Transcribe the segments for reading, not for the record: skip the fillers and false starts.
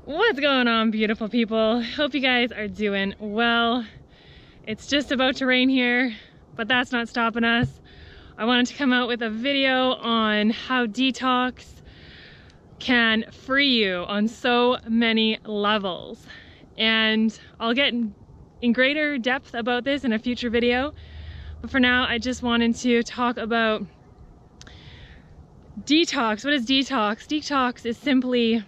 What's going on, beautiful people? Hope you guys are doing well. It's just about to rain here, but that's not stopping us. I wanted to come out with a video on how detox can free you on so many levels. And I'll get in greater depth about this in a future video. But for now, I just wanted to talk about detox. What is detox? Detox is simply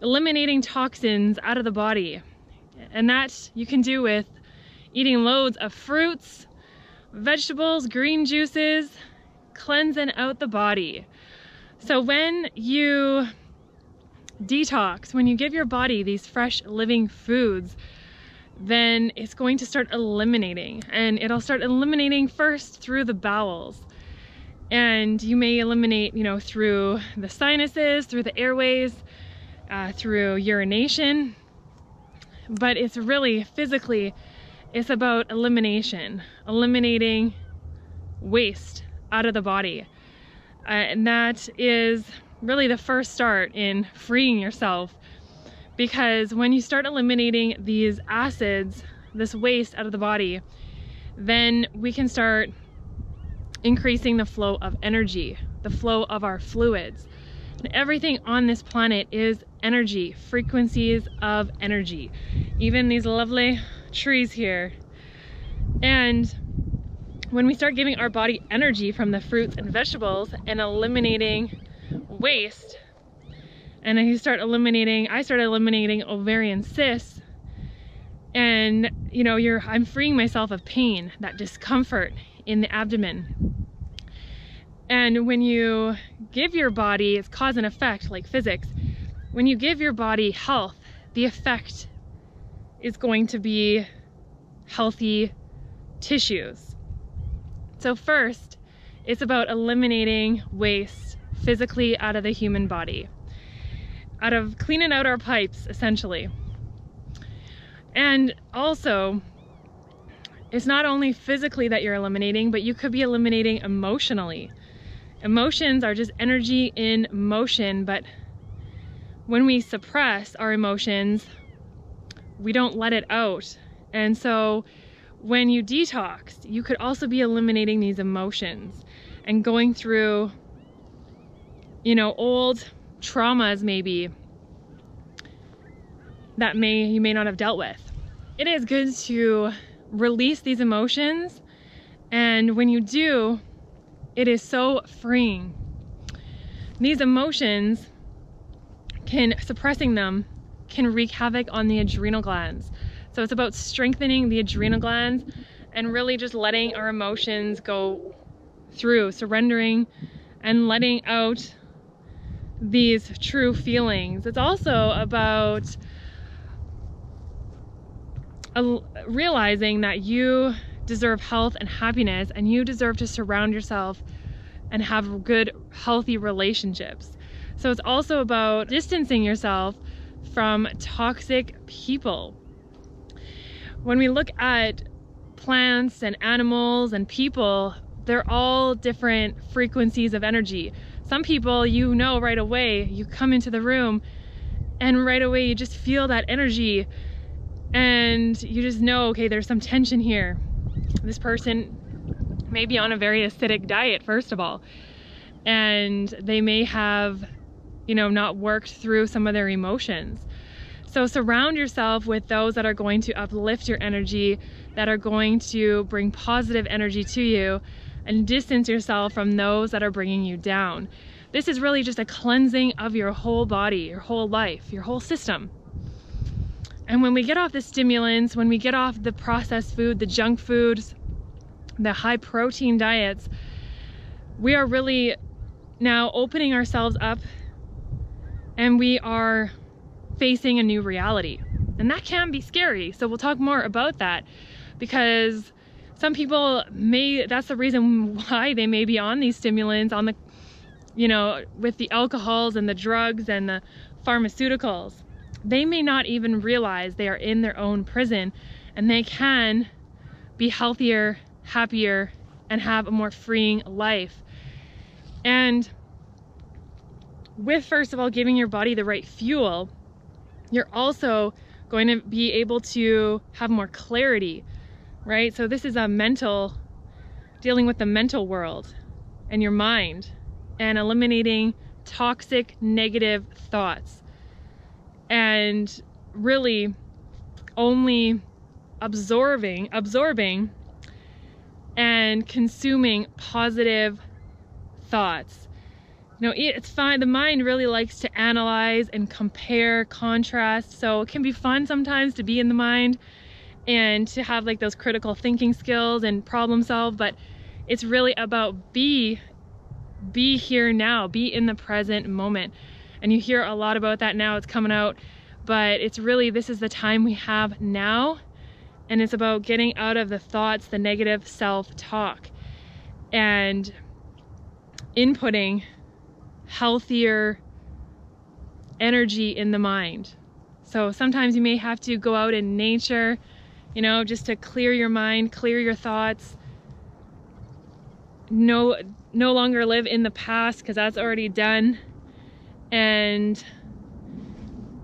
eliminating toxins out of the body, and that you can do with eating loads of fruits, vegetables, green juices, cleansing out the body. So when you detox, when you give your body these fresh living foods, then it's going to start eliminating, and it'll start eliminating first through the bowels. And you may eliminate, through the sinuses, through the airways, through urination, but it's really physically, it's about eliminating waste out of the body. And that is really the first start in freeing yourself, because when you start eliminating these acids, this waste out of the body, then we can start increasing the flow of energy, the flow of our fluids. And everything on this planet is energy, frequencies of energy. Even these lovely trees here. And when we start giving our body energy from the fruits and vegetables and eliminating waste, and then I started eliminating ovarian cysts, and I'm freeing myself of pain, that discomfort in the abdomen. And when you give your body, it's cause and effect, like physics. When you give your body health, the effect is going to be healthy tissues. So first, it's about eliminating waste physically out of the human body, out of cleaning out our pipes, essentially. And also, it's not only physically that you're eliminating, but you could be eliminating emotionally. Emotions are just energy in motion, but when we suppress our emotions, we don't let it out. And so when you detox, you could also be eliminating these emotions and going through, old traumas maybe that you may not have dealt with. It is good to release these emotions, and when you do, it is so freeing. These emotions, suppressing them can wreak havoc on the adrenal glands. So it's about strengthening the adrenal glands and really just letting our emotions go through, surrendering and letting out these true feelings. It's also about realizing that you deserve health and happiness, and you deserve to surround yourself and have good, healthy relationships. So it's also about distancing yourself from toxic people. When we look at plants and animals and people, they're all different frequencies of energy. Some people, right away, you come into the room and right away you just feel that energy, and you just know, okay, there's some tension here. This person may be on a very acidic diet, first of all, and they may have, not worked through some of their emotions. So surround yourself with those that are going to uplift your energy, that are going to bring positive energy to you, and distance yourself from those that are bringing you down. This is really just a cleansing of your whole body, your whole life, your whole system. And when we get off the stimulants, when we get off the processed food, the junk foods, the high protein diets, we are really now opening ourselves up, and we are facing a new reality. And that can be scary. So we'll talk more about that, because some people that's the reason why they may be on these stimulants, on the, with the alcohols and the drugs and the pharmaceuticals. They may not even realize they are in their own prison, and they can be healthier, happier, and have a more freeing life. And with, first of all, giving your body the right fuel, you're also going to be able to have more clarity, right? So this is dealing with the mental world and your mind, and eliminating toxic negative thoughts, and really only absorbing and consuming positive thoughts. You know, it's fine. The mind really likes to analyze and compare, contrast. So it can be fun sometimes to be in the mind and to have like those critical thinking skills and problem solve, but it's really about be here now, be in the present moment. And you hear a lot about that now, it's coming out, but it's really, this is the time we have now, and it's about getting out of the thoughts, the negative self-talk, and inputting healthier energy in the mind. So sometimes you may have to go out in nature, you know, just to clear your mind, clear your thoughts. No longer live in the past, because that's already done, and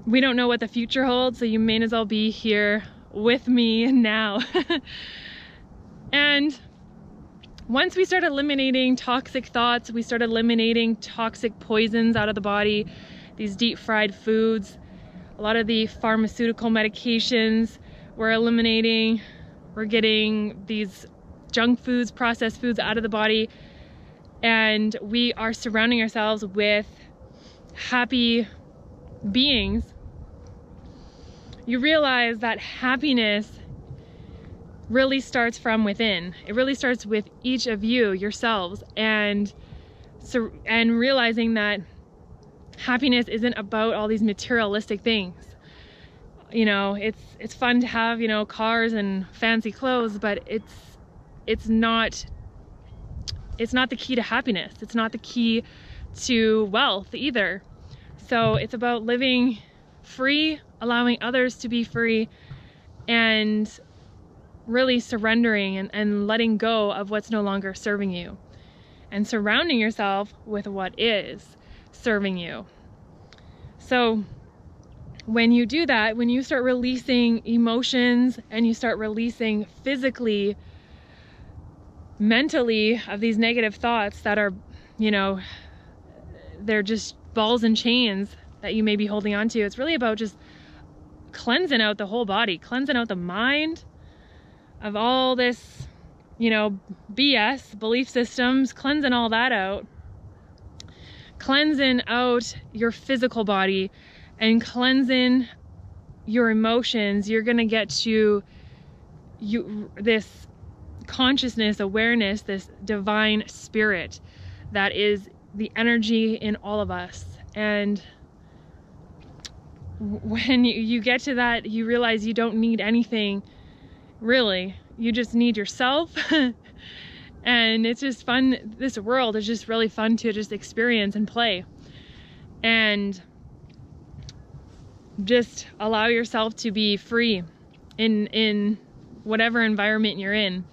we don't know what the future holds, so you may as well be here with me now. And once we start eliminating toxic thoughts, we start eliminating toxic poisons out of the body, these deep fried foods, a lot of the pharmaceutical medications we're eliminating, we're getting these junk foods, processed foods out of the body, and we are surrounding ourselves with happy beings. You realize that happiness really starts from within. It really starts with each of you, yourselves, and realizing that happiness isn't about all these materialistic things. You know, it's fun to have, you know, cars and fancy clothes, but it's not the key to happiness. It's not the key to wealth either. So it's about living free, allowing others to be free, and really surrendering and letting go of what's no longer serving you, and surrounding yourself with what is serving you. So when you do that, when you start releasing emotions and you start releasing physically, mentally, of these negative thoughts that are, you know, they're just balls and chains that you may be holding on to, it's really about just cleansing out the whole body, cleansing out the mind of all this, you know, BS, belief systems, cleansing all that out, cleansing out your physical body, and cleansing your emotions. You're gonna get to this consciousness, awareness, this divine spirit that is the energy in all of us. And when you get to that, you realize you don't need anything, really. You just need yourself. And it's just fun. This world is just really fun to just experience and play. And just allow yourself to be free in whatever environment you're in.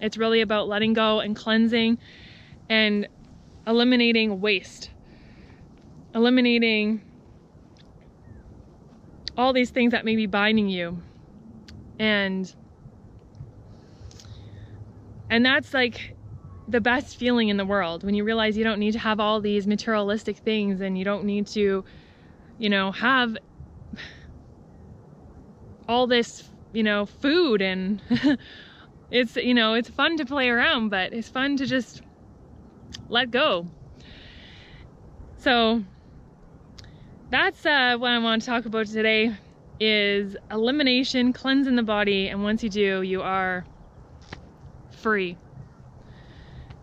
It's really about letting go and cleansing and eliminating waste, eliminating all these things that may be binding you. And that's like the best feeling in the world, when you realize you don't need to have all these materialistic things, and you don't need to, you know, have all this, you know, food, and it's, you know, it's fun to play around, but it's fun to just let go. So that's what I want to talk about today, is elimination, cleansing the body, and once you do, you are free.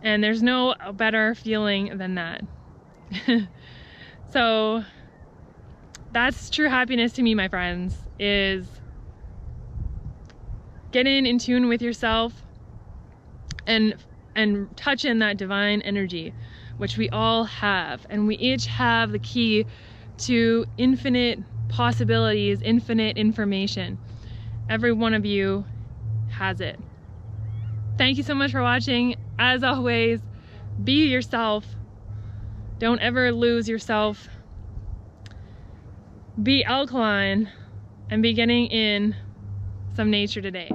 And there's no better feeling than that. So that's true happiness to me, my friends, is getting in tune with yourself and touching that divine energy, which we all have. And we each have the key to infinite possibilities, infinite information. Every one of you has it. Thank you so much for watching. As always, be yourself. Don't ever lose yourself. be alkaline and be getting in some nature today.